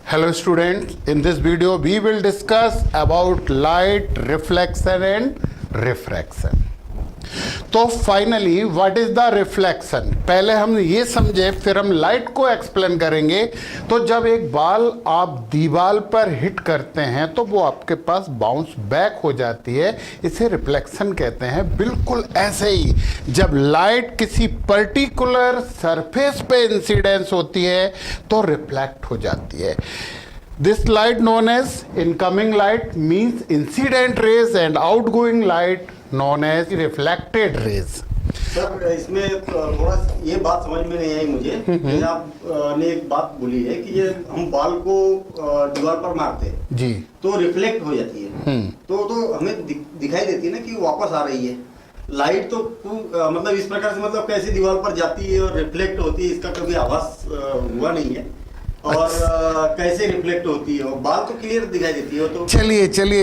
Hello students, in this video we will discuss about light reflection and refraction. तो finally what is the reflection, पहले हम ये समझे फिर हम लाइट को एक्सप्लेन करेंगे। तो जब एक बॉल आप दीवार पर हिट करते हैं तो वो आपके पास बाउंस बैक हो जाती है, इसे रिफ्लेक्शन कहते हैं। बिल्कुल ऐसे ही जब लाइट किसी पर्टिकुलर सरफेस पे इंसिडेंस होती है तो रिफ्लेक्ट हो जाती है। This light known as incoming light means incident rays and outgoing light known as reflected rays. Sir इसमें थोड़ा ये बात समझ में नहीं आई मुझे कि आपने एक बात बोली है कि ये हम बॉल को दीवार पर मारते हैं जी तो रिफ्लेक्ट हो जाती है, तो हमें दिखाई देती है ना कि वापस आ रही है लाइट। तो मतलब इस प्रकार से मतलब कैसे दीवार पर जाती है और रिफ्लेक्ट होती है, इसका कभी आभास हुआ नहीं है। और कैसे रिफ्लेक्ट होती है, बात तो क्लियर दिखाई देती है। तो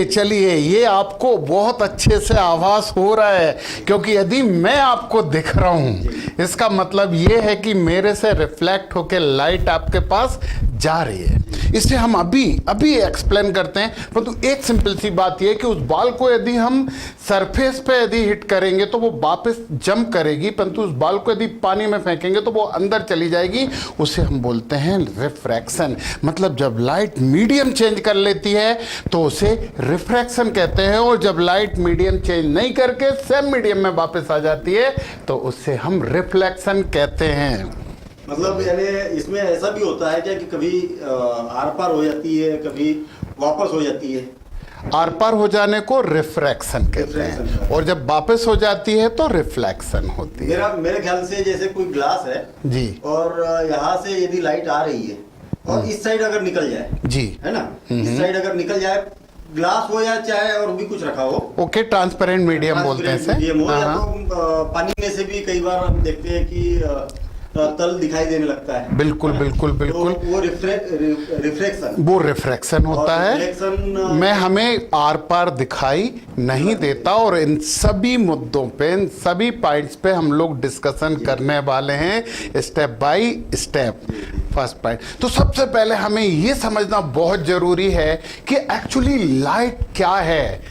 चलिए ये आपको बहुत अच्छे से आभास हो रहा है, क्योंकि यदि मैं आपको दिख रहा हूं इसका मतलब ये है कि मेरे से रिफ्लेक्ट होकर लाइट आपके पास जा रही है। इसे हम अभी एक्सप्लेन करते हैं। परंतु एक सिंपल सी बात यह कि उस बॉल को यदि हम सरफेस पे यदि हिट करेंगे तो वो वापस जंप करेगी, परंतु उस बॉल को यदि पानी में फेंकेंगे तो वो अंदर चली जाएगी। उसे हम बोलते हैं रिफ्रैक्शन। मतलब जब लाइट मीडियम चेंज कर लेती है तो उसे रिफ्रैक्शन कहते हैं, और जब लाइट मीडियम चेंज नहीं करके सेम मीडियम में वापस आ जाती है तो उसे हम रिफ्लेक्शन कहते हैं। मतलब यानी इसमें ऐसा भी होता है क्या कि कभी आर पार हो जाती है, कभी वापस हो जाती है? आर पार हो जाने को रिफ्रैक्शन कहते हैं, और जब वापस हो जाती है तो रिफ्लेक्शन होती है। मेरे ख्याल से जैसे कोई ग्लास है जी, और यहाँ से यदि लाइट आ रही है और इस साइड अगर निकल जाए जी, है ना, इस साइड अगर निकल जाए, ग्लास हो या चाहे और भी कुछ रखा हो, ओके, ट्रांसपेरेंट मीडियम बोलते हैं इसे। या तो पानी में से भी कई बार हम देखते हैं कि तल दिखाई देने लगता है। बिल्कुल। तो वो रिफ्रैक्शन होता है। मैं हमें आर पार दिखाई नहीं देता, और इन सभी मुद्दों पे, इन सभी पॉइंट्स पे हम लोग डिस्कशन करने वाले हैं step by step. First point, तो सबसे पहले हमें ये समझना बहुत जरूरी है कि एक्चुअली लाइट क्या है।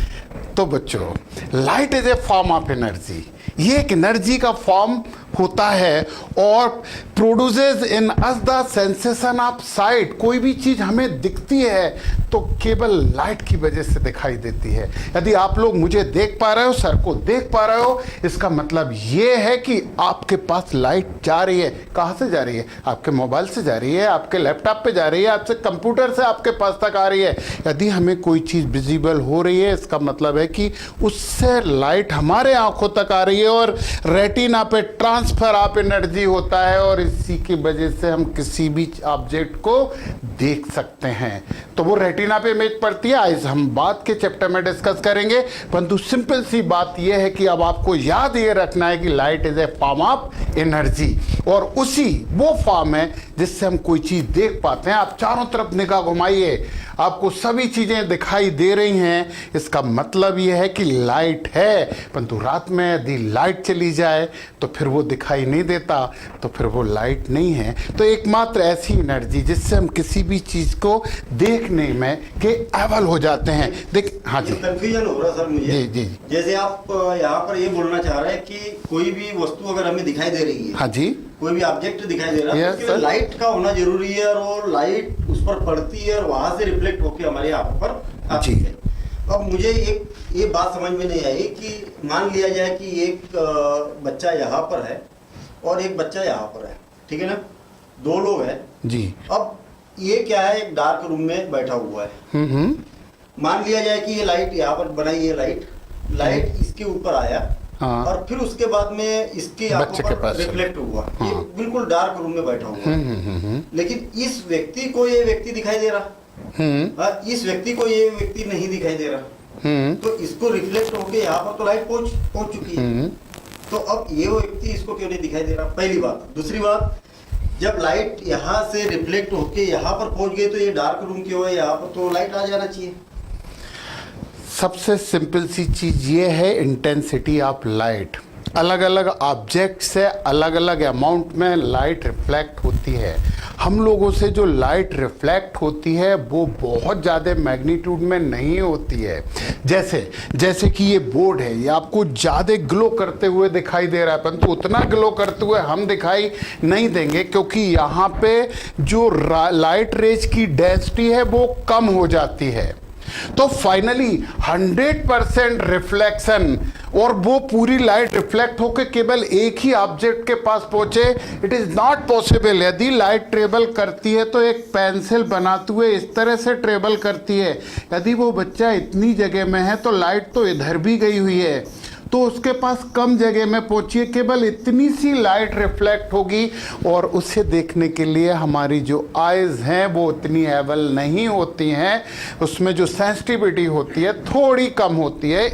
तो बच्चों, light is a form of energy. ये एक एनर्जी का फॉर्म होता है और produces in us the sensation of site. कोई भी चीज़ हमें दिखती है तो केवल लाइट की वजह से दिखाई देती है। यदि आप लोग मुझे देख पा रहे हो, सर को देख पा रहे हो, इसका मतलब ये है कि आपके पास लाइट जा रही है। कहाँ से जा रही है? आपके मोबाइल से जा रही है, आपके लैपटॉप पे जा रही है, आपसे कंप्यूटर से आपके पास तक आ रही है। यदि हमें कोई चीज़ विजिबल हो रही है, इसका मतलब है कि उससे लाइट हमारे आंखों तक आ रही है, और रेटिना पे ट्रांसफर ऑफ एनर्जी होता है, और इसी की वजह से हम किसी भी ऑब्जेक्ट को देख सकते हैं। तो वो रेटिना पे इमेज पड़ती है, आज हम बात के चैप्टर में डिस्कस करेंगे। परंतु सिंपल सी बात यह है कि अब आपको याद ये रखना है कि light is a form of energy, और उसी वो फॉर्म है जिससे हम कोई चीज देख पाते हैं। आप चारों तरफ निगाह घुमाइए, आपको सभी चीजें दिखाई दे रही हैं। इसका मतलब यह है कि लाइट है, परंतु रात में यदि लाइट चली जाए तो फिर वो दिखाई नहीं देता, तो फिर वो लाइट नहीं है। तो एकमात्र ऐसी एनर्जी जिससे हम किसी भी चीज को देखने में के एबल हो जाते हैं। देख, हाँ जी, कंफ्यूजन हो रहा सर मुझे। जी, जैसे आप यहाँ पर ये बोलना चाह रहे हैं कि कोई भी वस्तु अगर हमें दिखाई दे रही है, हाँ जी, कोई भी ऑब्जेक्ट दिखाई दे रहा है, तो लाइट का होना जरूरी है, और वो लाइट उस पर पड़ती है और वहां से रिफ्लेक्ट होकर हमारे आंखों पर आती है। अब मुझे एक ये बात समझ में नहीं आई कि मान लिया जाए कि एक बच्चा यहाँ पर है और एक बच्चा यहाँ पर है, ठीक है ना, दो लोग हैं जी। अब ये क्या है, एक डार्क रूम में बैठा हुआ है। मान लिया जाए कि ये लाइट यहाँ पर बनाई है, लाइट इसके ऊपर आया, हाँ, और फिर उसके बाद में इसके आंखों पर रिफ्लेक्ट हुआ। हाँ, ये बिल्कुल डार्क रूम में बैठा हुआ है, लेकिन इस व्यक्ति को ये व्यक्ति दिखाई दे रहा, इस व्यक्ति को ये व्यक्ति नहीं दिखाई दे रहा। तो इसको रिफ्लेक्ट होके यहाँ पर तो लाइट पहुंच चुकी है, तो अब ये व्यक्ति इसको क्यों नहीं दिखाई दे रहा? पहली बात। दूसरी बात, जब लाइट यहाँ से रिफ्लेक्ट होके यहाँ पर पहुंच गई तो ये डार्क रूम क्यों है? यहाँ पर तो लाइट आ जाना चाहिए। सबसे सिंपल सी चीज ये है, इंटेंसिटी ऑफ लाइट। अलग अलग ऑब्जेक्ट से अलग अलग अमाउंट में लाइट रिफ्लेक्ट होती है। हम लोगों से जो लाइट रिफ्लेक्ट होती है वो बहुत ज़्यादा मैग्नीट्यूड में नहीं होती है। जैसे कि ये बोर्ड है, ये आपको ज़्यादा ग्लो करते हुए दिखाई दे रहा है, परंतु उतना ग्लो करते हुए हम दिखाई नहीं देंगे क्योंकि यहाँ पे जो लाइट रेज की डेंसिटी है वो कम हो जाती है। तो फाइनली 100% रिफ्लेक्शन, और वो पूरी लाइट रिफ्लेक्ट होकर केवल एक ही ऑब्जेक्ट के पास पहुंचे, इट इज नॉट पॉसिबल। यदि लाइट ट्रेवल करती है तो एक पेंसिल बनाते हुए इस तरह से ट्रेवल करती है। यदि वो बच्चा इतनी जगह में है तो लाइट तो इधर भी गई हुई है, तो उसके पास कम जगह में पहुंची है, केवल इतनी सी लाइट रिफ्लेक्ट होगी, और उसे देखने के लिए हमारी जो आइज़ हैं वो उतनी एबल नहीं होती हैं, उसमें जो सेंसिटिविटी होती है थोड़ी कम होती है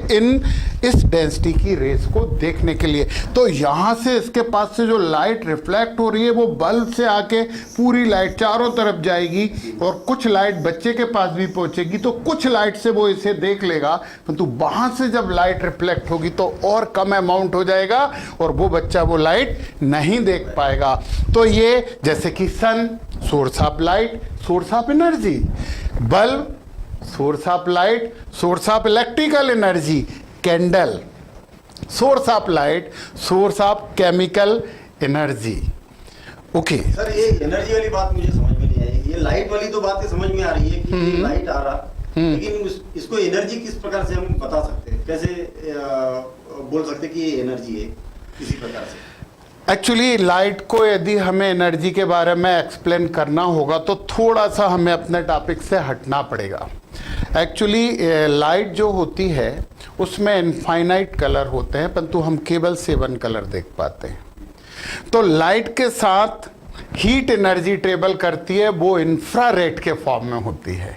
इस डेंसिटी की रेस को देखने के लिए। तो यहाँ से इसके पास से जो लाइट रिफ्लेक्ट हो रही है वो बल्ब से आके पूरी लाइट चारों तरफ जाएगी, और कुछ लाइट बच्चे के पास भी पहुँचेगी, तो कुछ लाइट से वो इसे देख लेगा, परंतु वहाँ से जब लाइट रिफ्लेक्ट होगी तो और कम अमाउंट हो जाएगा और वो बच्चा वो लाइट नहीं देख पाएगा। तो ये जैसे कि sun, source of light, source of energy, bulb, source of light, source of electrical energy, candle, source of light, source of chemical energy. Okay sir, ये एनर्जी वाली बात मुझे समझ में नहीं आई। ये लाइट वाली तो बातें समझ में आ रही है कि लाइट आ रहा, लेकिन इसको एनर्जी किस प्रकार से हम बता सकते हैं, कैसे बोल सकते कि ये एनर्जी है किसी प्रकार से? एक्चुअली लाइट को यदि हमें एनर्जी के बारे में एक्सप्लेन करना होगा तो थोड़ा सा हमें अपने टॉपिक से हटना पड़ेगा। एक्चुअली लाइट जो होती है उसमें इनफाइनाइट कलर होते हैं, परंतु हम केवल 7 कलर देख पाते हैं। तो लाइट के साथ हीट एनर्जी ट्रेवल करती है, वो इंफ्रारेड के फॉर्म में होती है,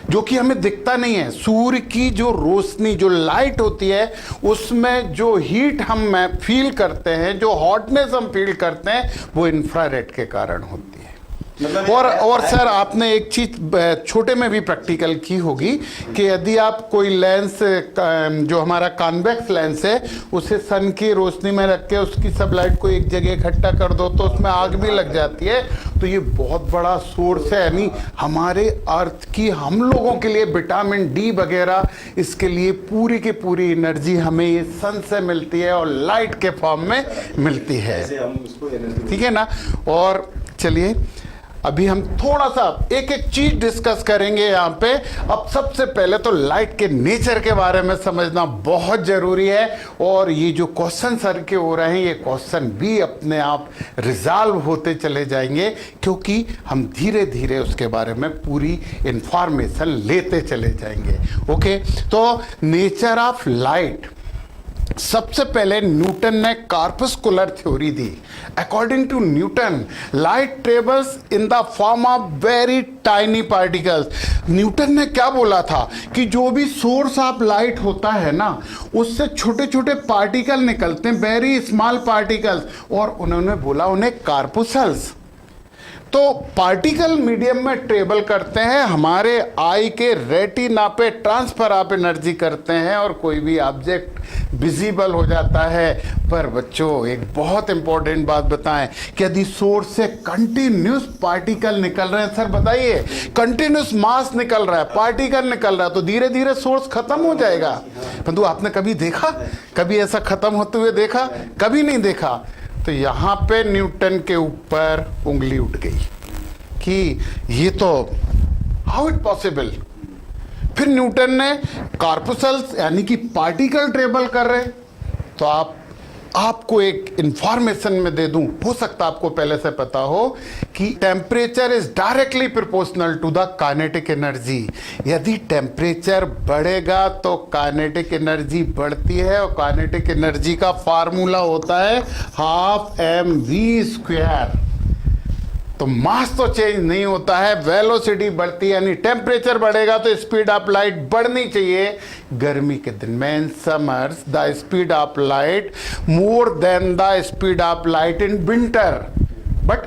जो कि हमें दिखता नहीं है। सूर्य की जो रोशनी, जो लाइट होती है, उसमें जो हीट हम फील करते हैं, जो हॉटनेस हम फील करते हैं, वो इंफ्रारेड के कारण होती है। और सर आपने एक चीज छोटे में भी प्रैक्टिकल की होगी कि यदि आप कोई लेंस, जो हमारा कॉन्वेक्स लेंस है, उसे सन की रोशनी में रख के उसकी सब लाइट को एक जगह इकट्ठा कर दो तो उसमें आग भी लग जाती है। तो ये बहुत बड़ा सोर्स है, यानी हमारे अर्थ की, हम लोगों के लिए विटामिन डी वगैरह, इसके लिए पूरी की पूरी एनर्जी हमें ये सन से मिलती है और लाइट के फॉर्म में मिलती है। ठीक है ना। और चलिए अभी हम थोड़ा सा एक एक चीज डिस्कस करेंगे यहाँ पे। अब सबसे पहले तो लाइट के नेचर के बारे में समझना बहुत जरूरी है, और ये जो क्वेश्चन सर के हो रहे हैं ये क्वेश्चन भी अपने आप रिजॉल्व होते चले जाएंगे, क्योंकि हम धीरे धीरे उसके बारे में पूरी इंफॉर्मेशन लेते चले जाएंगे। ओके, तो नेचर ऑफ लाइट, सबसे पहले न्यूटन ने कॉर्पस्कुलर थ्योरी दी। According to Newton, light travels in the form of very tiny particles. Newton ने क्या बोला था कि जो भी सोर्स ऑफ लाइट होता है ना, उससे छोटे छोटे पार्टिकल निकलते हैं, वेरी स्मॉल पार्टिकल्स, और उन्होंने बोला उन्हें कॉर्पुसल्स। तो पार्टिकल मीडियम में ट्रेवल करते हैं, हमारे आई के रेटिना पे ट्रांसफर ऑफ एनर्जी करते हैं, और कोई भी ऑब्जेक्ट विजिबल हो जाता है। पर बच्चों एक बहुत इंपॉर्टेंट बात बताएं कि यदि सोर्स से कंटिन्यूस पार्टिकल निकल रहे हैं, सर बताइए, कंटिन्यूस मास निकल रहा है, पार्टिकल निकल रहा है, तो धीरे धीरे सोर्स खत्म हो जाएगा। परंतु आपने कभी देखा, कभी ऐसा खत्म होते हुए देखा? कभी नहीं देखा। तो यहाँ पे न्यूटन के ऊपर उंगली उठ गई कि ये तो हाउ इट पॉसिबल। फिर न्यूटन ने कॉर्पुसल्स यानी कि पार्टिकल ट्रेवल कर रहे। तो आपको एक इंफॉर्मेशन में दे दूं, हो सकता आपको पहले से पता हो कि temperature is directly proportional to the kinetic energy. यदि टेम्परेचर बढ़ेगा तो काइनेटिक एनर्जी बढ़ती है, और काइनेटिक एनर्जी का फार्मूला होता है 12mv²। तो मास तो चेंज नहीं होता है, वेलोसिटी बढ़ती है, यानी टेम्परेचर बढ़ेगा तो स्पीड ऑफ लाइट बढ़नी चाहिए। गर्मी के दिन में in summers the speed of light more than the speed of light in winter. But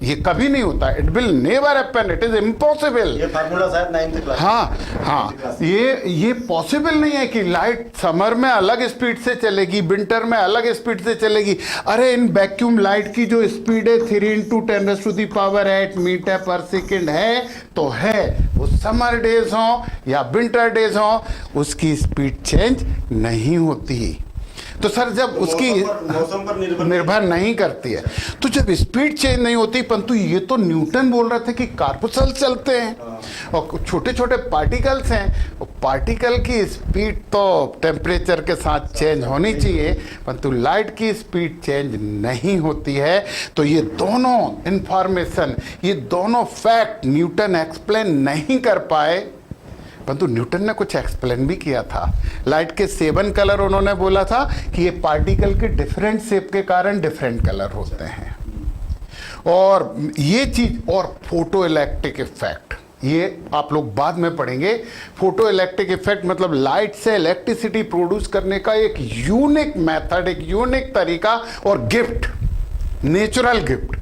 ये कभी नहीं होता, it will never happen, it is impossible. ये फार्मूला शायद 9th क्लास। हाँ, ये पॉसिबल नहीं है कि लाइट समर में अलग स्पीड से चलेगी, विंटर में अलग स्पीड से चलेगी। अरे इन वैक्यूम लाइट की जो स्पीड है 3 × 10⁸ मीटर पर सेकेंड है, तो है, वो समर डेज हो या विंटर डेज हो, उसकी स्पीड चेंज नहीं होती। तो सर जब उसकी मौसम पर निर्भर नहीं करती है, तो जब स्पीड चेंज नहीं होती, परंतु ये तो न्यूटन बोल रहे थे कि कार्पस्कल चलते हैं और छोटे छोटे पार्टिकल्स हैं, और पार्टिकल की स्पीड तो टेम्परेचर के साथ चेंज होनी चाहिए, परंतु लाइट की स्पीड चेंज नहीं होती है। तो ये दोनों इंफॉर्मेशन, ये दोनों फैक्ट न्यूटन एक्सप्लेन नहीं कर पाए, परंतु न्यूटन ने कुछ एक्सप्लेन भी किया था। लाइट के 7 कलर उन्होंने बोला था कि ये पार्टिकल के डिफरेंट शेप के कारण डिफरेंट कलर होते हैं, और ये चीज, और फोटो इलेक्ट्रिक इफेक्ट, ये आप लोग बाद में पढ़ेंगे। फोटो इलेक्ट्रिक इफेक्ट मतलब लाइट से इलेक्ट्रिसिटी प्रोड्यूस करने का एक यूनिक मेथड, एक यूनिक तरीका और गिफ्ट, नेचुरल गिफ्ट,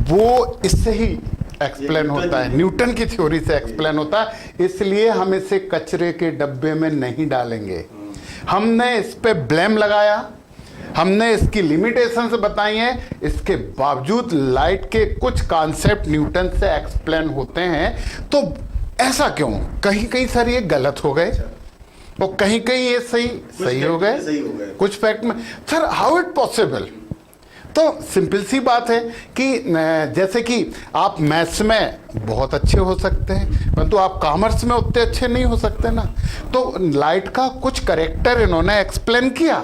वो इससे ही एक्सप्लेन होता है, न्यूटन की थ्योरी से एक्सप्लेन होता है। इसलिए हम इसे कचरे के डब्बे में नहीं डालेंगे। हमने इस पे ब्लेम लगाया, हमने इसकी लिमिटेशंस बताई हैं, इसके बावजूद लाइट के कुछ कॉन्सेप्ट न्यूटन से एक्सप्लेन होते हैं। तो ऐसा क्यों? कहीं कहीं सर ये गलत हो गए और कहीं कहीं ये सही हो गए, कुछ फैक्ट में। Sir how it possible? तो सिंपल सी बात है कि जैसे कि आप मैथ्स में बहुत अच्छे हो सकते हैं, परंतु आप कॉमर्स में उतने अच्छे नहीं हो सकते ना। तो लाइट का कुछ कैरेक्टर इन्होंने एक्सप्लेन किया,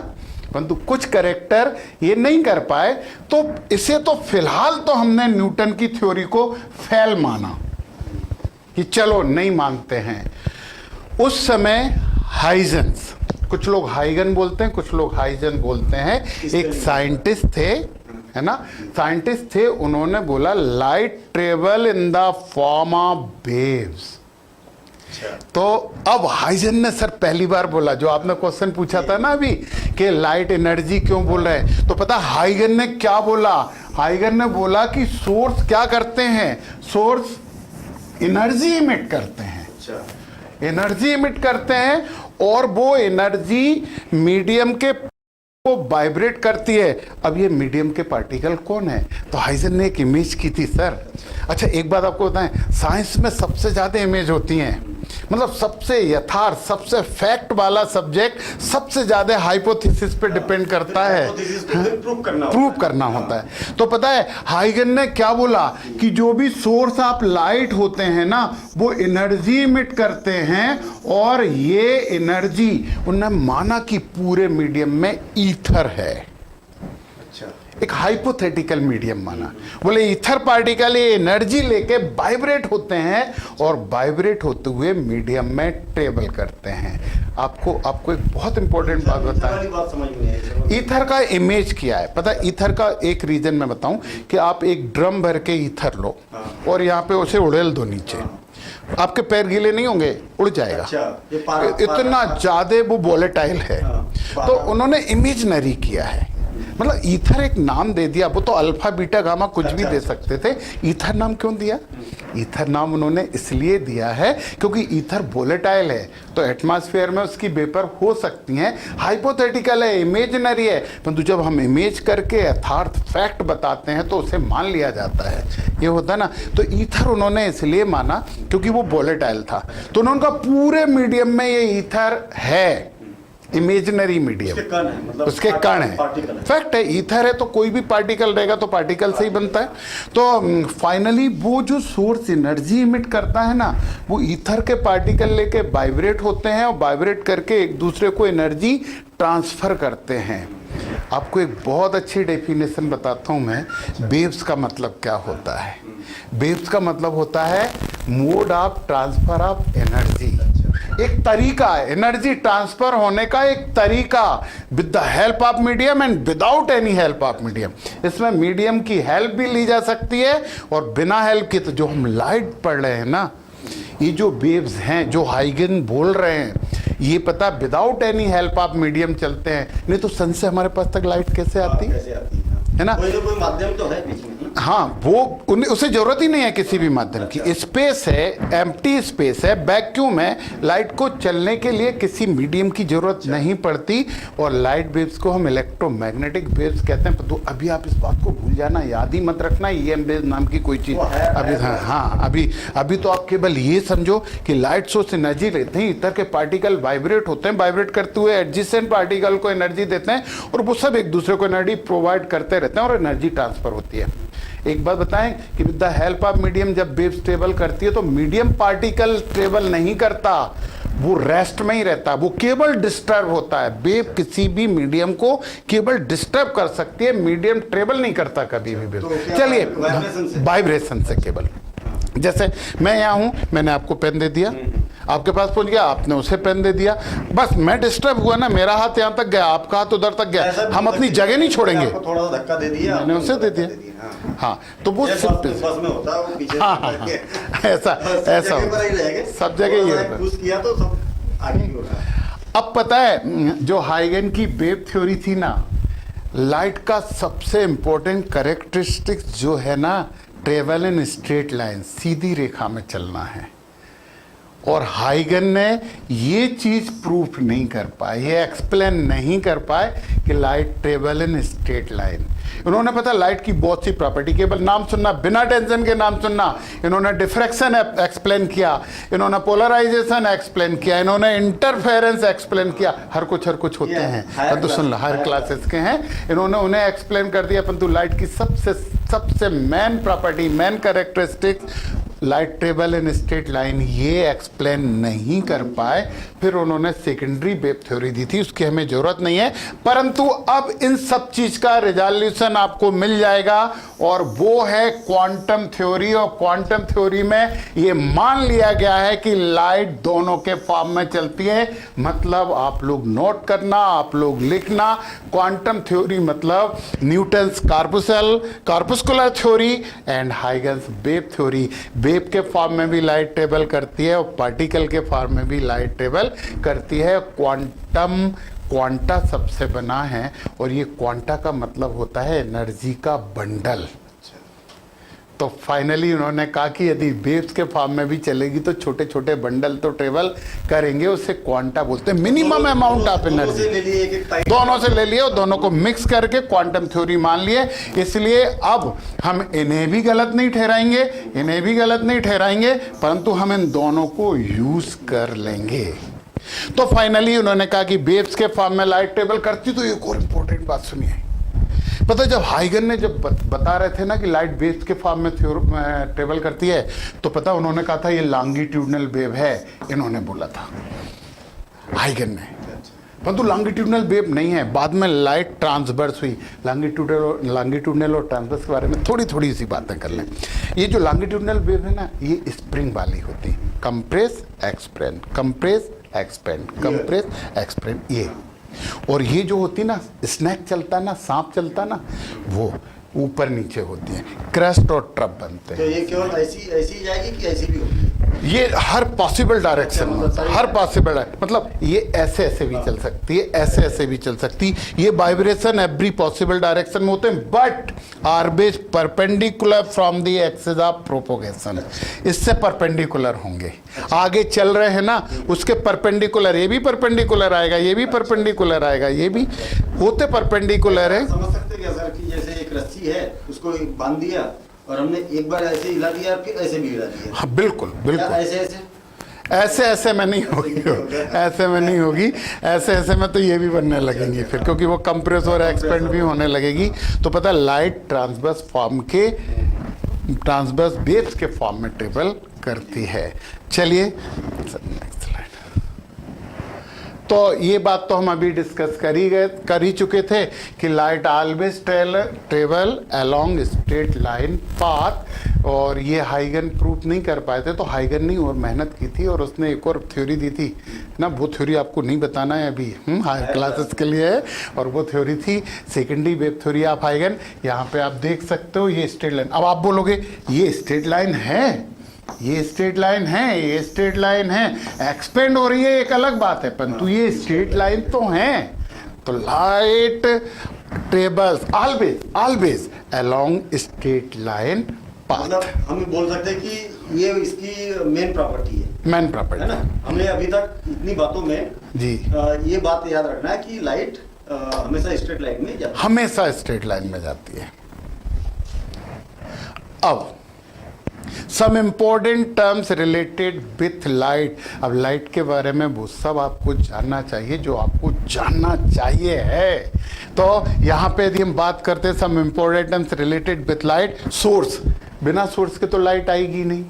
परंतु कुछ कैरेक्टर ये नहीं कर पाए। तो इसे तो फिलहाल तो हमने न्यूटन की थ्योरी को फेल माना कि चलो नहीं मानते हैं। उस समय हाइजेंस, कुछ लोग हाइगन बोलते हैं, कुछ लोग हाइजन बोलते हैं, एक साइंटिस्ट थे, है ना, साइंटिस्ट थे, उन्होंने बोला light travel in the form of waves. तो अब हाइजन ने सर पहली बार बोला, जो आपने क्वेश्चन पूछा था ना अभी कि लाइट एनर्जी क्यों बोल रहे हैं, तो पता हाइगन ने क्या बोला? हाइगन ने बोला कि सोर्स क्या करते हैं, सोर्स एनर्जी इमिट करते हैं, एनर्जी इमिट करते हैं, और वो एनर्जी मीडियम के को वाइब्रेट करती है। अब ये मीडियम के पार्टिकल कौन है? तो हाइजन ने एक इमेज की थी सर। अच्छा एक बात आपको बताएं, साइंस में सबसे ज्यादा इमेज होती हैं, मतलब सबसे यथार्थ, सबसे फैक्ट वाला सब्जेक्ट सबसे ज्यादा हाइपोथेसिस पे डिपेंड करता है, प्रूव करना होता है। तो पता है हाइगन ने क्या बोला कि जो भी सोर्स ऑफ लाइट होते हैं ना, वो एनर्जी इमिट करते हैं, और ये एनर्जी उन्होंने माना कि पूरे मीडियम में ईथर है। एक हाइपोथेटिकल मीडियम माना, बोले ईथर पार्टिकल ये एनर्जी लेके वाइब्रेट होते हैं और वाइब्रेट होते हुए मीडियम में ट्रेवल करते हैं। आपको एक बहुत इंपॉर्टेंट बात बताएं, ईथर का इमेज क्या है? पता है ईथर का एक रीजन मैं बताऊं कि आप एक ड्रम भर के ईथर लो और यहाँ पे उसे उड़ेल दो नीचे, आपके पैर गीले नहीं होंगे, उड़ जाएगा। इतना ज्यादा वो वोलेटाइल है। तो उन्होंने इमेजनरी किया है, मतलब ईथर एक नाम दे दिया। वो तो अल्फा बीटा गामा कुछ भी दे सकते थे, ईथर नाम क्यों दिया? ईथर नाम उन्होंने इसलिए दिया है क्योंकि ईथर वोलेटाइल है, तो एटमॉस्फेयर में उसकी वेपर हो सकती हैं। हाइपोथेटिकल है, इमेजिनरी है, परंतु जब हम इमेज करके यथार्थ फैक्ट बताते हैं तो उसे मान लिया जाता है, ये होता है ना। तो ईथर उन्होंने इसलिए माना क्योंकि वो वोलेटाइल था, तो उन्होंने कहा पूरे मीडियम में ये ईथर है, इमेजिनरी मीडियम, उसके कण है, फैक्ट है। ईथर है तो कोई भी पार्टिकल रहेगा तो पार्टिकल से ही बनता है। तो फाइनली वो जो सोर्स एनर्जी इमिट करता है ना, वो ईथर के पार्टिकल लेके वाइब्रेट होते हैं और वाइब्रेट करके एक दूसरे को एनर्जी ट्रांसफर करते हैं। आपको एक बहुत अच्छी डेफिनेशन बताता हूँ मैं, वेव्स का मतलब क्या होता है। वेव्स का मतलब होता है mode of transfer of energy, एक तरीका है एनर्जी ट्रांसफर होने का, एक तरीका with the help of medium and without any help of medium. इसमें मीडियम की हेल्प भी ली जा सकती है और बिना हेल्प के, तो जो हम लाइट पढ़ रहे हैं ना, ये जो वेव्स हैं जो हाइगन बोल रहे हैं, ये पता without any help of medium चलते हैं, नहीं तो सन से हमारे पास तक लाइट कैसे आती है ना? कोई माध्यम तो है बीच में। हाँ, वो उसे जरूरत ही नहीं है किसी भी माध्यम की। स्पेस है, एम्प्टी स्पेस है, वैक्यूम है, लाइट को चलने के लिए किसी मीडियम की जरूरत नहीं पड़ती। और लाइट वेव्स को हम इलेक्ट्रोमैग्नेटिक वेव्स कहते हैं। तो अभी आप इस बात को भूल जाना, याद ही मत रखना EM वेव नाम की कोई चीज अभी। हाँ, अभी तो आप केवल ये समझो कि लाइट सोर्स एनर्जी लेते हैं, इतर के पार्टिकल वाइब्रेट होते हैं, वाइब्रेट करते हुए एडजेसेंट पार्टिकल को एनर्जी देते हैं और वो सब एक दूसरे को एनर्जी प्रोवाइड करते रहते हैं और एनर्जी ट्रांसफर होती है। एक बात बताएं कि with the help of medium जब वेव्स ट्रेवल करती है तो मीडियम पार्टिकल ट्रेवल नहीं करता, वो रेस्ट में ही रहता है, वो केवल डिस्टर्ब होता है। वेव किसी भी मीडियम को केवल डिस्टर्ब कर सकती है, मीडियम ट्रेवल नहीं करता कभी भी वेव। चलिए, वाइब्रेशन से केवल। जैसे मैं यहाँ हूँ, मैंने आपको पेन दे दिया, आपके पास पहुंच गया, आपने उसे पेन दे दिया, बस मैं डिस्टर्ब हुआ ना, मेरा हाथ यहाँ तक गया, आपका हाथ उधर तक गया, हम अपनी जगह नहीं छोड़ेंगे। थोड़ा सा धक्का दे दिया, मैंने उसे दे दिया। हाँ, तो वो बस में होता है, वो पीछे ऐसा सब जगह ही होता है। किया तो सब आगे ही होता है। अब पता है, जो हाइगन की वेव थ्योरी थी ना, लाइट का सबसे इंपॉर्टेंट कैरेक्टरिस्टिक्स जो है ना, ट्रेवल इन स्ट्रेट लाइन, सीधी रेखा में चलना है। और हाइगन ने ये चीज प्रूफ नहीं कर पाए, ये एक्सप्लेन नहीं कर पाए कि light travel in straight line. इन्होंने पता लाइट की बहुत सी प्रॉपर्टी, केवल नाम सुनना, बिना टेंशन के नाम सुनना, इन्होंने डिफ्रैक्शन एक्सप्लेन किया, इन्होंने पोलराइजेशन एक्सप्लेन किया, इन्होंने इंटरफेरेंस एक्सप्लेन किया। हर कुछ होते हैं, परंतु सुन लो, हर क्लासेस के हैं, इन्होंने उन्हें एक्सप्लेन कर दिया। परंतु लाइट की सबसे main property, main characteristics, light travel in straight line, ये एक्सप्लेन नहीं कर पाए। फिर उन्होंने सेकेंडरी वेव थ्योरी दी थी, उसकी हमें जरूरत नहीं है। परंतु अब इन सब चीज का रिजोल्यूशन आपको मिल जाएगा, और वो है क्वांटम थ्योरी। और क्वांटम थ्योरी में ये मान लिया गया है कि लाइट दोनों के फॉर्म में चलती है। मतलब आप लोग नोट करना, आप लोग लिखना, क्वांटम थ्योरी मतलब Newton's corpuscular theory and Huygens wave theory. Wave के फॉर्म में भी लाइट ट्रेवल करती है और पार्टिकल के फॉर्म में भी लाइट ट्रेवल करती है। क्वांटा सबसे बना है, और ये क्वांटा का मतलब होता है एनर्जी का बंडल। तो फाइनली उन्होंने कहा कि यदि वेव्स के फॉर्म में भी चलेगी तो छोटे छोटे बंडल तो ट्रेवल करेंगे, उसे क्वांटा बोलते हैं, मिनिमम अमाउंट ऑफ एनर्जी। दोनों से ले लिए और दोनों को मिक्स करके क्वांटम थ्योरी मान लिए। इसलिए अब हम इन्हें भी गलत नहीं ठहराएंगे, परंतु हम इन दोनों को यूज कर लेंगे। तो फाइनली उन्होंने कहा कि वेव्स के फॉर्म में लाइट ट्रेवल करती। तो एक और इंपॉर्टेंट बात सुनिए, पता जब हाइगन ने जब बता रहे थे ना कि लाइट वेव्स के फॉर्म में ट्रेवल करती है, तो पता उन्होंने कहा था ये लॉन्गिट्यूडनल वेव है, इन्होंने बोला था हाइगन ने। परंतु लॉन्गिट्यूडनल वेव नहीं है, बाद में लाइट ट्रांसवर्स हुई। लॉन्गिट्यूडनल और ट्रांसवर्स के बारे में थोड़ी सी बातें कर लें। ये जो लॉन्गिट्यूडनल वेव है ना, ये स्प्रिंग वाली होती है, compress expand, compress expand, compress expand, ये। और ये जो होती ना, स्नैक चलता ना, सांप चलता ना, वो ऊपर नीचे होती है, क्रस्ट और ट्रप बनते हैं। तो ये केवल ऐसी जाएगी कि ऐसी भी होगी? ये हर पॉसिबल डायरेक्शन में, हर पॉसिबल, मतलब ये ऐसे भी चल सकती है, ऐसे भी चल सकती है। ये वाइब्रेशन एवरी पॉसिबल डायरेक्शन में होते हैं, but always perpendicular from the axis of propagation. इससे परपेंडिकुलर होंगे, आगे चल रहे हैं ना, उसके परपेंडिकुलर, ये भी परपेंडिकुलर आएगा, ये भी परपेंडिकुलर आएगा, ये भी होते परपेंडिकुलर है। समझ सकते क्या सर कि जैसे एक रस्सी है, उसको बांध दिया और हमने एक बार ऐसे हिला दिया, फिर ऐसे भी हिला दिया। हाँ, बिल्कुल ऐसे में नहीं होगी, ऐसे में तो ये भी बनने लगेंगी फिर, क्योंकि वो कंप्रेस और एक्सपेंड भी होने लगेगी। तो पता लाइट ट्रांसवर्स वेव्स के फॉर्म में ट्रेवल करती है। चलिए नेक्स्ट स्लाइड। तो ये बात तो हम अभी डिस्कस कर ही चुके थे कि light always travel along straight line path, और ये हाइगन प्रूफ नहीं कर पाए थे। तो हाइगन ने और मेहनत की थी और उसने एक और थ्योरी दी थी ना, वो थ्योरी आपको नहीं बताना है अभी, हाई क्लासेस के लिए है। और वो थ्योरी थी सेकेंडरी वेव थ्योरी ऑफ हाइगन। यहाँ पे आप देख सकते हो ये स्ट्रेट लाइन। अब आप बोलोगे ये स्ट्रेट लाइन है, ये स्ट्रेट लाइन है, ये स्ट्रेट लाइन है, एक्सपेंड हो रही है एक अलग बात है, परंतु ये स्ट्रेट लाइन तो है। तो light tables always along straight line path. मतलब हम बोल सकते हैं कि ये इसकी मेन प्रॉपर्टी है, मेन है प्रॉपर्टी। ना। हमने अभी तक इतनी बातों में जी ये बात याद रखना है कि लाइट हमेशा स्ट्रेट लाइन में जाती है। हमेशा स्ट्रेट लाइन में जाती है। अब some important terms related with light. अब लाइट के बारे में वो सब आपको जानना चाहिए जो आपको जानना चाहिए है। तो यहां पे यदि हम बात करते हैं some important terms related with light, source, बिना सोर्स के तो लाइट आएगी नहीं।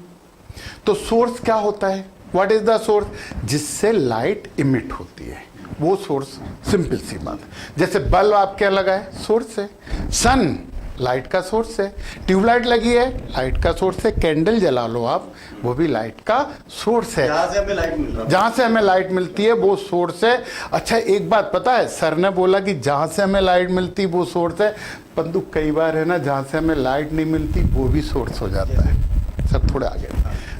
तो सोर्स क्या होता है? What is the source? जिससे लाइट इमिट होती है, वो सोर्स। सिंपल सी बात। जैसे बल्ब आप क्या लगा है? सोर्स है। सन लाइट का सोर्स है। ट्यूबलाइट लगी है, लाइट का सोर्स है। कैंडल जला लो आप, वो भी लाइट का सोर्स है। जहां से हमें लाइट मिल रहा है, जहां से हमें लाइट मिलती है वो सोर्स है। अच्छा एक बात पता है, सर ने बोला कि जहां से हमें लाइट मिलती वो सोर्स है, परंतु कई बार है ना जहां से हमें लाइट नहीं मिलती वो भी सोर्स हो जाता है। सर थोड़े आगे,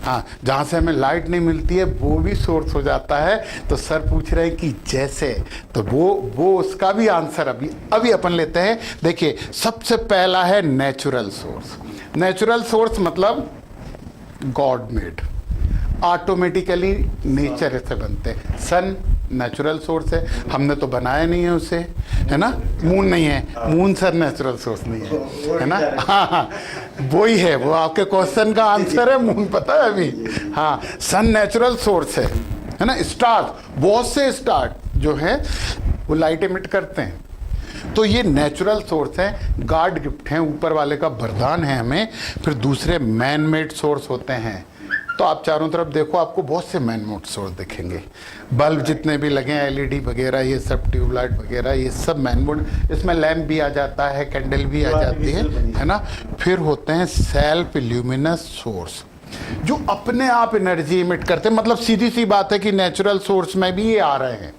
हाँ, जहाँ से हमें लाइट नहीं मिलती है वो भी सोर्स हो जाता है। तो सर पूछ रहे हैं कि जैसे, तो वो उसका भी आंसर अभी अपन लेते हैं। देखिए सबसे पहला है नेचुरल सोर्स। नेचुरल सोर्स मतलब गॉड मेड, ऑटोमेटिकली नेचर से बनते हैं। सन नेचुरल सोर्स है, हमने तो बनाया नहीं है उसे, है ना। मून नहीं है, मून सर नेचुरल सोर्स नहीं है ना। हाँ, वो ही है, वो आपके क्वेश्चन का आंसर है, मून पता है अभी। हाँ, सन नेचुरल सोर्स है ना। स्टार, बहुत से स्टार जो है वो लाइट एमिट करते हैं। तो ये नेचुरल सोर्स है, गॉड गिफ्ट है, ऊपर वाले का वरदान है हमें। फिर दूसरे मैन मेड सोर्स होते हैं। तो आप चारों तरफ देखो, आपको बहुत से मैन मेड सोर्स दिखेंगे। बल्ब जितने भी लगे हैं, एलईडी वगैरह, ये सब ट्यूबलाइट वगैरह, ये सब मैन मेड। इसमें लैंप भी आ जाता है, कैंडल भी आ जाती है ना। फिर होते हैं सेल्फ ल्यूमिनस सोर्स, जो अपने आप एनर्जी इमिट करते हैं। मतलब सीधी सी बात है कि नेचुरल सोर्स में भी ये आ रहे हैं।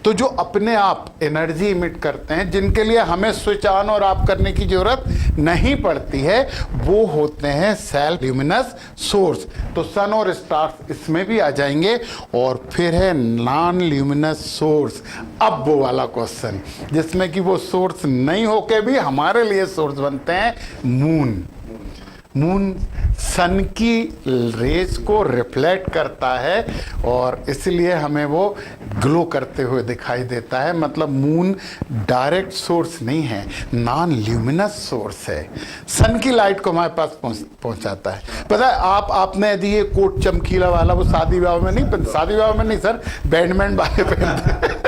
तो जो अपने आप एनर्जी इमिट करते हैं, जिनके लिए हमें स्विच ऑन और ऑफ करने की जरूरत नहीं पड़ती है, वो होते हैं सेल्फ ल्यूमिनस सोर्स। तो सन और स्टार्स इसमें भी आ जाएंगे। और फिर है नॉन ल्यूमिनस सोर्स। अब वो वाला क्वेश्चन जिसमें कि वो सोर्स नहीं होके भी हमारे लिए सोर्स बनते हैं, मून। मून सन की रेस को रिफ्लेक्ट करता है और इसलिए हमें वो ग्लो करते हुए दिखाई देता है। मतलब मून डायरेक्ट सोर्स नहीं है, नॉन ल्यूमिनस सोर्स है। सन की लाइट को हमारे पास पहुंचाता है। पता है आपने यदि ये कोट चमकीला वाला, वो शादी विवाह में नहीं, शादी विवाह में नहीं सर, बैंडमैन वाले पहनते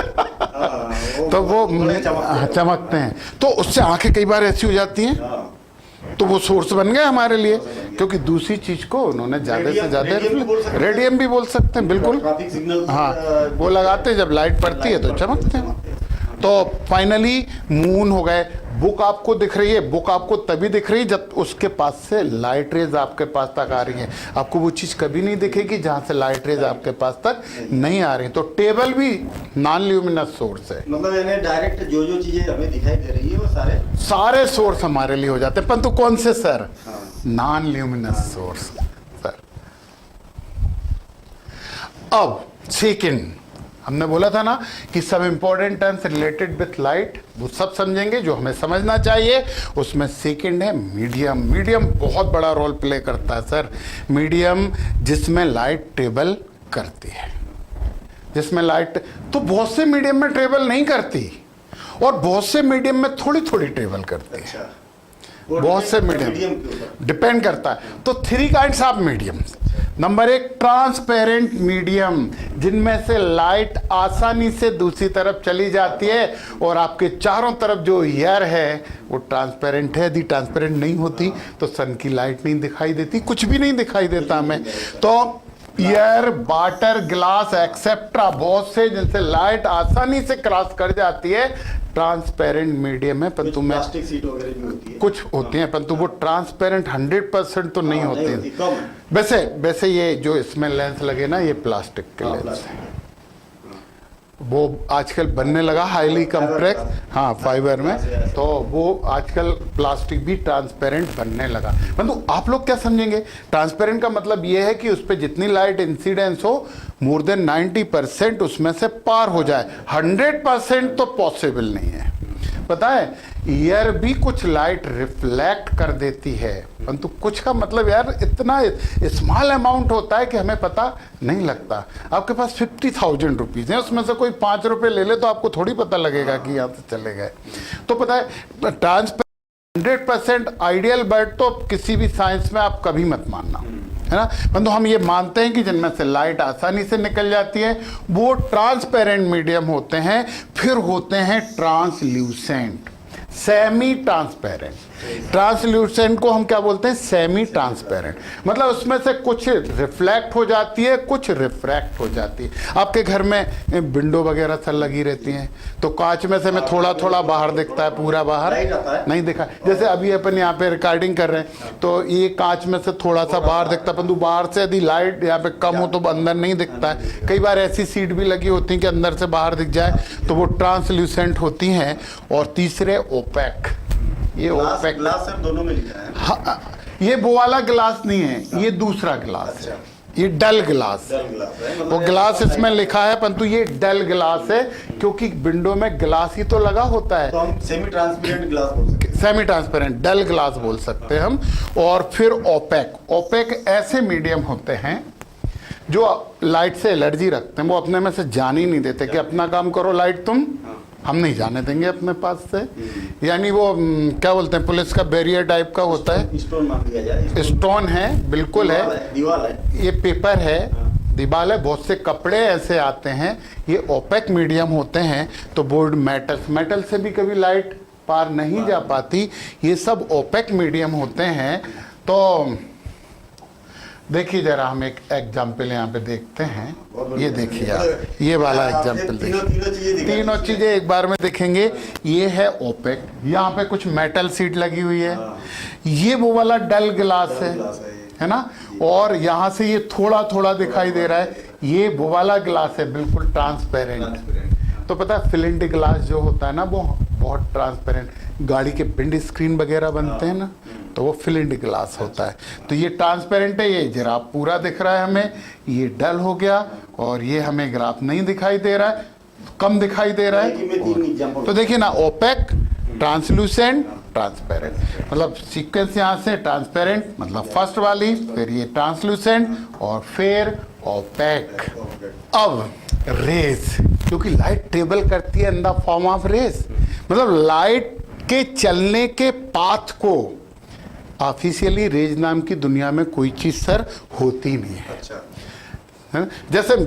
तो वो चमकते हैं, तो उससे आंखें कई बार ऐसी हो जाती हैं, तो वो सोर्स बन गए हमारे लिए। क्योंकि दूसरी चीज को उन्होंने ज्यादा से ज्यादा, रेडियम भी बोल सकते हैं, बिल्कुल। हाँ, वो लगाते हैं, जब लाइट पड़ती है तो चमकते हैं। तो फाइनली मून हो गए। बुक आपको दिख रही है, बुक आपको तभी दिख रही है जब उसके पास से लाइट रेज आपके पास तक आ रही है। आपको वो चीज कभी नहीं दिखेगी जहां से लाइट रेज आपके पास तक नहीं आ रही। तो टेबल भी नॉन ल्यूमिनस सोर्स है। मतलब यानी डायरेक्ट जो चीजें हमें दिखाई दे रही है वो सारे सोर्स हमारे लिए हो जाते हैं। परंतु कौन से sir? Non luminous source sir. अब सेकंड, हमने बोला था ना कि सब important terms related with light वो सब समझेंगे जो हमें समझना चाहिए। उसमें सेकंड है मीडियम। मीडियम बहुत बड़ा रोल प्ले करता है सर। मीडियम जिसमें लाइट ट्रेवल करती है, जिसमें लाइट, तो बहुत से मीडियम में ट्रेवल नहीं करती और बहुत से मीडियम में थोड़ी थोड़ी ट्रेवल करती है। अच्छा, बहुत से मीडियम डिपेंड करता है। तो 3 kinds of medium. Number 1 transparent medium, जिनमें से लाइट आसानी से दूसरी तरफ चली जाती है और आपके चारों तरफ जो एयर है वो ट्रांसपेरेंट है। यदि ट्रांसपेरेंट नहीं होती तो सन की लाइट नहीं दिखाई देती, कुछ भी नहीं दिखाई देता हमें। तो एयर, वाटर, ग्लास एक्सेट्रा, बहुत से जिनसे लाइट आसानी से क्रॉस कर जाती है, ट्रांसपेरेंट मीडियम है। परंतु में प्लास्टिक सीट वगैरह भी होती है, कुछ होती हैं, परंतु वो ट्रांसपेरेंट 100% तो नहीं होती है। वैसे ये जो इसमें लेंस लगे ना, ये प्लास्टिक के लेंस है। वो आजकल बनने लगा हाईली कॉम्प्लेक्स, हाँ, फाइबर में। तो वो आजकल प्लास्टिक भी ट्रांसपेरेंट बनने लगा। मतलब आप लोग क्या समझेंगे? ट्रांसपेरेंट का मतलब ये है कि उस पर जितनी लाइट इंसिडेंस हो, मोर देन 90% उसमें से पार हो जाए। 100% तो पॉसिबल नहीं है। पता है ईयर भी कुछ लाइट रिफ्लेक्ट कर देती है, परंतु कुछ का मतलब यार इतना स्मॉल अमाउंट होता है कि हमें पता नहीं लगता। आपके पास 50,000 रुपीज़ है, उसमें से कोई 5 रुपए ले ले तो आपको थोड़ी पता लगेगा कि यहाँ से चले गए। तो पता है ट्रांसपेरेंट 100% आइडियल बर्ड तो किसी भी साइंस में आप कभी मत मानना, है ना। परंतु हम ये मानते हैं कि जिनमें से लाइट आसानी से निकल जाती है वो ट्रांसपेरेंट मीडियम होते हैं। फिर होते हैं ट्रांसल्यूसेंट, सेमी ट्रांसपेरेंट। ट्रांसल्यूसेंट को हम क्या बोलते हैं? Semi transparent. मतलब उसमें से कुछ रिफ्लेक्ट हो जाती है, कुछ रिफ्रैक्ट हो जाती है। आपके घर में विंडो वगैरह सब लगी रहती हैं तो कांच में से में थोड़ा थोड़ा बाहर दिखता है, पूरा बाहर नहीं दिखा। जैसे अभी अपन यहाँ पे रिकॉर्डिंग कर रहे हैं तो ये कांच में से थोड़ा सा बाहर दिखता है, परंतु बाहर से यदि लाइट यहाँ पे कम हो तो अंदर नहीं दिखता है। कई बार ऐसी सीट भी लगी होती है कि अंदर से बाहर दिख जाए, तो वो ट्रांसल्यूसेंट होती हैं। और तीसरे ओपेक। ये ओपेक ग्लास सर दोनों में लिखा है। हाँ, ये वो वाला ग्लास नहीं है, ये दूसरा ग्लास है, ये डल ग्लास है। वो ग्लास इसमें लिखा है परंतु ये डल ग्लास है, क्योंकि विंडो में ग्लास ही तो लगा होता है। तो हम सेमी ट्रांसपेरेंट ग्लास बोल सकते हैं, सेमी ट्रांसपेरेंट डल ग्लास बोल सकते हैं हम। और फिर ओपेक। ओपेक ऐसे मीडियम होते हैं जो लाइट से एलर्जी रखते हैं, वो अपने में से जान ही नहीं देते कि अपना काम करो लाइट, तुम हम नहीं जाने देंगे अपने पास से। यानी वो क्या बोलते हैं, पुलिस का बैरियर टाइप का होता है। स्टोन मान लिया जाए, स्टोन है, बिल्कुल है, दीवार है, ये पेपर है, दीवार है, बहुत से कपड़े ऐसे आते हैं, ये ओपेक मीडियम होते हैं। तो बोर्ड मेटल से भी कभी लाइट पार नहीं जा पाती, ये सब ओपेक मीडियम होते हैं। तो देखिए जरा हम एक एग्जाम्पल यहाँ पे देखते हैं। ये देखिए आप, ये वाला एग्जाम्पल देखिए, तीनों चीजें एक बार में देखेंगे। ये है ओपेक, यहाँ पे कुछ मेटल सीट लगी हुई है, ये वो वाला डल ग्लास है ना। और यहाँ से ये थोड़ा थोड़ा दिखाई दे रहा है, ये वो वाला ग्लास है बिल्कुल ट्रांसपेरेंट। तो पता है फिल्ड ग्लास जो होता है ना वो बहुत ट्रांसपेरेंट, गाड़ी के विंड स्क्रीन वगैरह बनते हैं ना, तो वो फिल्ड ग्लास होता है। तो ये ट्रांसपेरेंट है, ये जिराफ पूरा दिख रहा है हमें, ये डल हो गया, और ये हमें ग्राफ नहीं दिखाई दे रहा है, कम दिखाई दे रहा है। तो देखिए ना, ओपेक, ट्रांसलूसेंट, ट्रांसपेरेंट। मतलब सीक्वेंस यहाँ से ट्रांसपेरेंट मतलब फर्स्ट वाली, फिर ये ट्रांसलूसेंट और फिर ओपेक। अब रेज, क्योंकि लाइट ट्रेवल करती है in the form of rays, मतलब लाइट के चलने के पाथ को ऑफिशियली रेज नाम की दुनिया में कोई चीज सर होती नहीं है। अच्छा।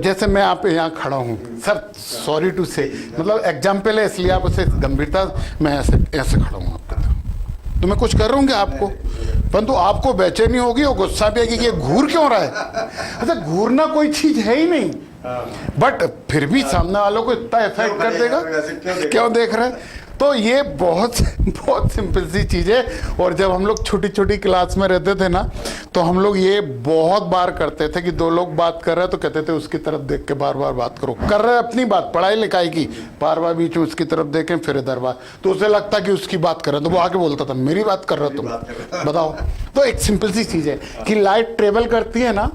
जैसे मैं आप यहाँ खड़ा हूँ सर, सॉरी टू से, मतलब एग्जाम्पल है इसलिए आप उसे गंभीरता, मैं ऐसे खड़ा हूँ आपके, तो मैं कुछ कर रहा हूँ क्या आपको, परंतु आपको बेचैनी होगी और गुस्सा भी आएगी कि ये घूर क्यों रहा है। अच्छा, घूरना कोई चीज है ही नहीं, बट फिर भी सामने वालों को इतना इफेक्ट कर देगा, क्यों देख रहे हैं। तो ये बहुत सिंपल सी चीज़ है। और जब हम लोग छोटी छोटी क्लास में रहते थे ना, तो हम लोग ये बहुत बार करते थे कि दो लोग बात कर रहे हैं तो कहते थे उसकी तरफ देख के बार बार बात करो, कर रहे हैं अपनी बात पढ़ाई लिखाई की, बार बार बीच में उसकी तरफ देखें फिर इधर बात, तो उसे लगता कि उसकी बात कर रहे हैं, तो वो आके बोलता था मेरी बात कर रहे हो तुम, बताओ। तो एक सिंपल सी चीज़ है कि लाइट ट्रेवल करती है ना,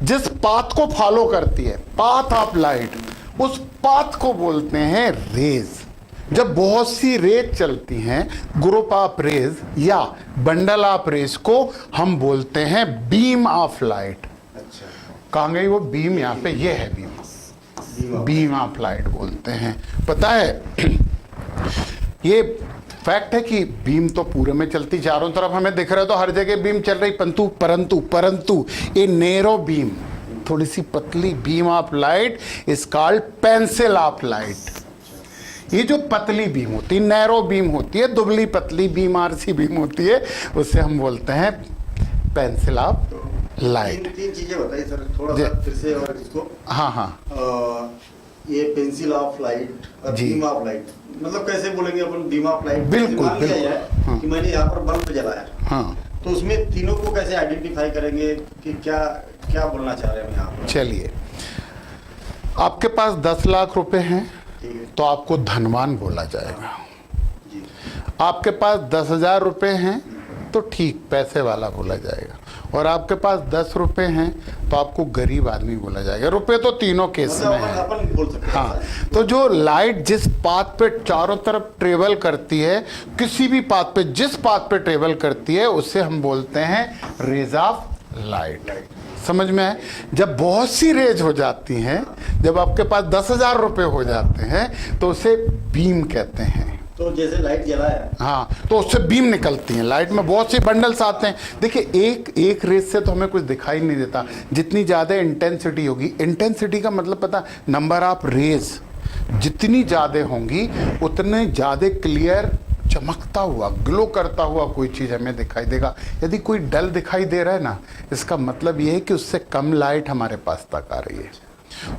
जिस पाथ को फॉलो करती है, पाथ ऑफ लाइट, उस पाथ को बोलते हैं रेज। जब बहुत सी रेज चलती हैं, ग्रुप ऑफ रेज या बंडल ऑफ रेज को हम बोलते हैं बीम ऑफ लाइट। अच्छा, कहाँ गई वो बीम, यहाँ पे ये है बीम ऑफ लाइट बोलते हैं। पता है ये फैक्ट है कि बीम तो पूरे में चलती, चारों तरफ हमें दिख रहा है तो हर जगह बीम चल रही, परंतु ये नैरो बीम, थोड़ी सी पतली beam of light is called pencil of light. ये जो पतली बीम होती है, नैरो बीम होती है, दुबली पतली बीम आरसी बीम होती है, उससे हम बोलते हैं पेंसिल ऑफ लाइट। तीन चीजें बताइए सर थोड़ा सा फिर से, और इसको हाँ ये पेंसिल ऑफ लाइट और बीम ऑफ लाइट, मतलब कैसे बोलेंगे अपन बीम ऑफ लाइट। बिल्कुल हाँ। कि मैंने यहाँ पर बल्ब जलाया, हाँ, तो उसमें तीनों को कैसे आइडेंटिफाई करेंगे कि क्या क्या बोलना चाह रहे हैं यहाँ पर। चलिए, आपके पास 10 लाख रुपए हैं तो आपको धनवान बोला जाएगा। आपके पास 10,000 रुपए हैं तो ठीक पैसे वाला बोला जाएगा, और आपके पास 10 रुपए हैं तो आपको गरीब आदमी बोला जाएगा। रुपए तो तीनों केस में है। अपन बोल सकते हैं। हाँ, तो जो लाइट जिस पाथ पे चारों तरफ ट्रेवल करती है, किसी भी पाथ पे जिस पाथ पे ट्रेवल करती है, उसे हम बोलते हैं रेज ऑफ लाइट। समझ में है? जब बहुत सी रेज हो जाती हैं, जब आपके पास 10,000 रुपए हो जाते हैं, तो उसे बीम कहते हैं। तो जैसे लाइट जलाया, हाँ, तो उससे बीम निकलती हैं। लाइट में बहुत से बंडल्स आते हैं। देखिए, एक रेज से तो हमें कुछ दिखाई नहीं देता। जितनी ज़्यादा इंटेंसिटी होगी, इंटेंसिटी का मतलब पता, नंबर ऑफ रेज जितनी ज़्यादा होंगी उतने ज़्यादा क्लियर, चमकता हुआ, ग्लो करता हुआ कोई चीज़ हमें दिखाई देगा। यदि कोई डल दिखाई दे रहा है ना, इसका मतलब ये है कि उससे कम लाइट हमारे पास तक आ रही है।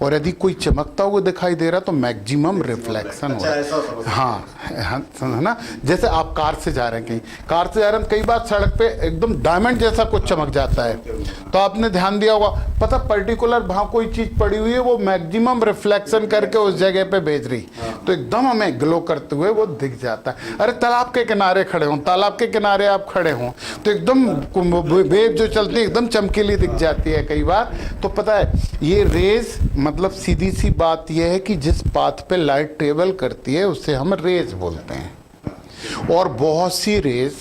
और यदि कोई चमकता हुआ दिखाई दे रहा तो मैक्सिमम रिफ्लेक्शन हो रहा है। हाँ, है ना? जैसे आप कार से जा रहे हैं, कहीं कार से जा रहे हैं, कई बार सड़क पे एकदम डायमंड जैसा कुछ चमक जाता है, तो आपने ध्यान दिया होगा, पता पर्टिकुलर वहाँ कोई चीज़ पड़ी हुई है, वो मैक्सिमम रिफ्लेक्शन करके उस जगह पे भेज रही, तो एकदम हमें ग्लो करते हुए वो दिख जाता है। अरे तालाब के किनारे खड़े हों, तालाब के किनारे आप खड़े हों, तो एकदम वेव जो चलती है एकदम चमकीली दिख जाती है कई बार। तो पता है, ये रेज मतलब सीधी सी बात यह है कि जिस पाथ पे लाइट ट्रेवल करती है उसे हम रेज बोलते हैं। और बहुत सी रेज,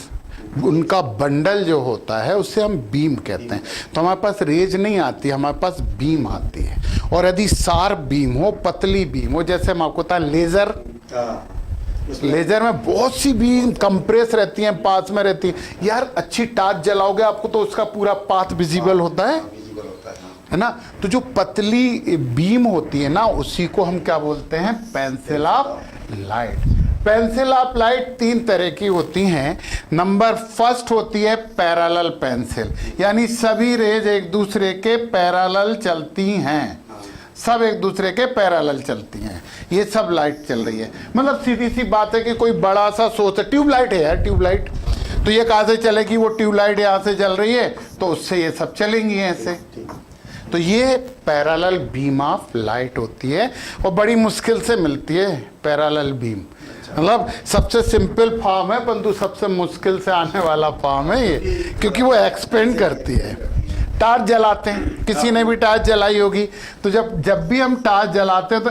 उनका बंडल जो होता है उसे हम बीम कहते हैं। तो हमारे पास रेज नहीं आती, हमारे पास बीम आती है। और यदि शार्प बीम हो, पतली बीम हो, जैसे हम आपको बताएं लेजर, लेजर में बहुत सी बीम कंप्रेस रहती हैं, पास में रहती है। यार अच्छी टॉर्च जलाओगे आपको तो उसका पूरा पाथ विजिबल होता है ना? तो जो पतली बीम होती है ना, उसी को हम क्या बोलते हैं? Pencil of light. Pencil of light 3 तरह की होती हैं। नंबर फर्स्ट होती है पैरेलल पेंसिल, यानी सभी रेज एक दूसरे के पैरेलल चलती हैं, सब एक दूसरे के पैरेलल चलती हैं। ये सब लाइट चल रही है। मतलब सीधी सी बात है कि कोई बड़ा सा सोर्स है, ट्यूबलाइट है यार, ट्यूबलाइट, तो ये कहाँ से चलेगी? वो ट्यूबलाइट यहाँ से चल रही है, तो उससे ये सब चलेंगी ऐसे। तो ये पैरेलल बीम ऑफ लाइट होती है, और बड़ी मुश्किल से मिलती है पैरेलल बीम। मतलब सबसे सिंपल फॉर्म है, परंतु सबसे मुश्किल से आने वाला फॉर्म है ये, क्योंकि वो एक्सपेंड करती है। टार्च जलाते हैं, किसी ने भी टार्च जलाई होगी, तो जब भी हम टार्च जलाते हैं तो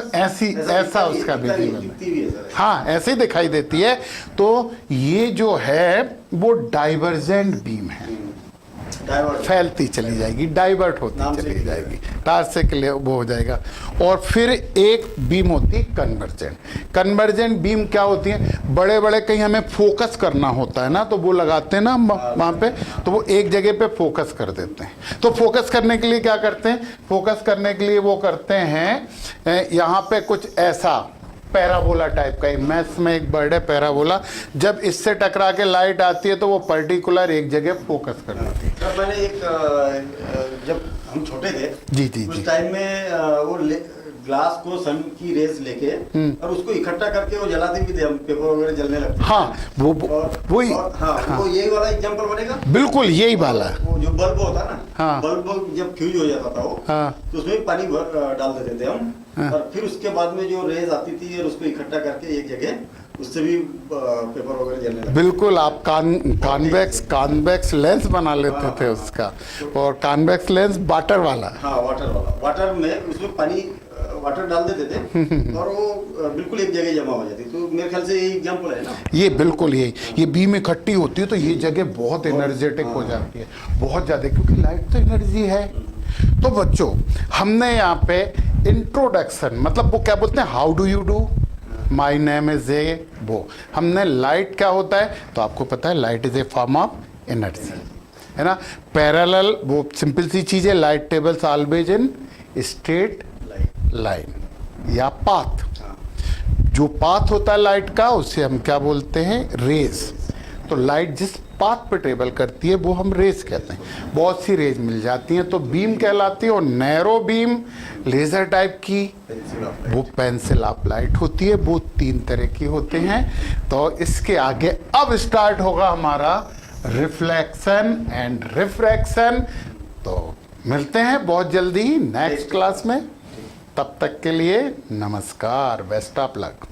ऐसा उसका विजिबल, हाँ ऐसे ही दिखाई देती है। तो ये जो है वो डाइवर्जेंट बीम है, फैलती चली जाएगी, डाइवर्ट होती चली जाएगी, टार्च से क्लियर वो हो जाएगा। और फिर एक बीम होती है कन्वर्जेंट। कन्वर्जेंट बीम क्या होती है? बड़े बड़े कहीं हमें फोकस करना होता है ना, तो वो लगाते हैं ना वहाँ पे, तो वो एक जगह पे फोकस कर देते हैं। तो फोकस करने के लिए क्या करते हैं? फोकस करने के लिए वो करते हैं यहाँ पे कुछ ऐसा पैराबोला टाइप का, मैथ्स में एक वर्ड है पैराबोला। जब इससे टकरा के लाइट आती है तो वो पर्टिकुलर एक जगह फोकस कर देती है। मैंने एक जब हम छोटे थे जी उस टाइम में वो ग्लास को सन की रेस लेके और उसको इकट्ठा करके वो जलाते भी थे हम, पेपर वगैरह जलने लगते। हाँ, वही वो यही वाला एग्जांपल बनेगा, बिल्कुल यही वाला। वो जो बल्ब होता ना, हाँ, बल्ब जब फ्यूज हो जाता था वो, हाँ, तो उसमें पानी डाल देते थे हम, हाँ, और फिर उसके बाद में जो रेज आती थी और उसको इकट्ठा करके एक जगह, उससे भी पेपर वगैरह जलने लगते। बिल्कुल, आप कॉन्वेक्स लेंस बना लेते थे उसका, और कॉन्वेक्स लेंस वाटर वाला, हाँ वाटर में उसमें पानी वाटर डाल देते थे और वो बिल्कुल एक जगह जमा हो जाती। तो मेरे ख्याल से ये एग्जांपल है ना, ये बिल्कुल ये बीम इकट्ठी होती है तो ये जगह बहुत एनर्जेटिक हो जाती है, बहुत ज़्यादा, क्योंकि लाइट तो एनर्जी है। तो बच्चों, हमने यहाँ पे इंट्रोडक्शन, मतलब वो क्या बोलते हैं, how do you do, my name is a, वो हमने लाइट क्या होता है तो आपको पता है, light is a form of energy, है ना। पैरेलल वो सिंपल सी चीज़ है, light tables always in straight line या पाथ। जो पाथ होता है लाइट का उसे हम क्या बोलते हैं, रेज। तो लाइट जिस पाथ पे ट्रेवल करती है वो हम रेज कहते हैं। बहुत सी रेज मिल जाती हैं तो बीम कहलाती है, और नैरो बीम लेजर टाइप की वो पेंसिल ऑफ लाइट होती है। वो 3 तरह की होते हैं। तो इसके आगे अब स्टार्ट होगा हमारा रिफ्लेक्शन एंड रिफ्रैक्शन। तो मिलते हैं बहुत जल्दी नेक्स्ट क्लास में। तब तक के लिए नमस्कार, बेस्ट ऑफ लक।